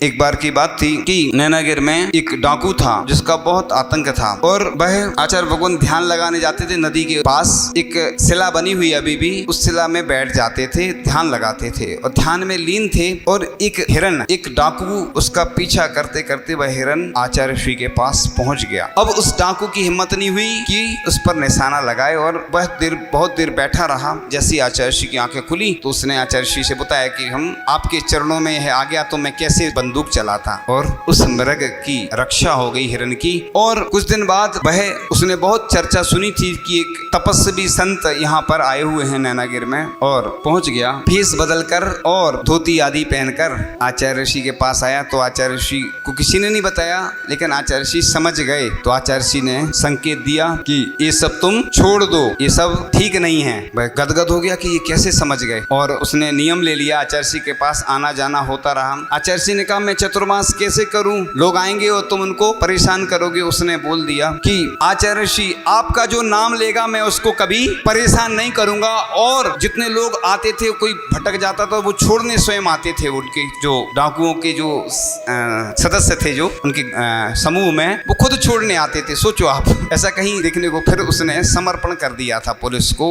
एक बार की बात थी कि नैनागिर में एक डाकू था जिसका बहुत आतंक था और वह आचार्य भगवान ध्यान लगाने जाते थे। नदी के पास एक शिला बनी हुई अभी भी, उस शिला में बैठ जाते थे, ध्यान लगाते थे और ध्यान में लीन थे। और एक हिरन, एक डाकू उसका पीछा करते करते वह हिरन आचार्य श्री के पास पहुंच गया। अब उस डाकू की हिम्मत नहीं हुई कि उस पर निशाना लगाए और वह बहुत देर बैठा रहा। जैसी आचार्य श्री की आंखें खुली तो उसने आचार्य श्री से बताया कि हम आपके चरणों में है, आ गया तो मैं कैसे बंदूक चलाता। और उस मृग की रक्षा हो गई हिरन की। और कुछ दिन बाद वह उसने बहुत चर्चा सुनी थी कि एक तपस्वी संत यहाँ पर आए हुए हैं नैनागिर में, और पहुंच गया भेष बदलकर और धोती आदि पहनकर आचार्य ऋषि के पास आया। तो आचार्य ऋषि को किसी ने नहीं बताया, लेकिन आचार्य ऋषि समझ गए। तो आचार्य ऋषि ने संकेत दिया कि ये सब तुम छोड़ दो, ये सब ठीक नहीं है। वह गदगद हो गया कि ये कैसे समझ गए, और उसने नियम ले लिया। आचार्य ऋषि के पास आना जाना होता रहा। आचार्य ऋषि ने कहा मैं चतुर्मास कैसे करूं, लोग आएंगे और तुम उनको परेशान करोगे। उसने बोल दिया कि आचार्य ऋषि आपका जो नाम लेगा मैं उसको कभी परेशान नहीं करूंगा। और जितने लोग आते थे, कोई भटक जाता था वो छोड़ने स्वयं आते थे। उनके जो डाकुओं के जो सदस्य थे जो उनके समूह में, वो खुद छोड़ने आते थे। सोचो आप, ऐसा कहीं देखने को। फिर उसने समर्पण कर दिया था पुलिस को।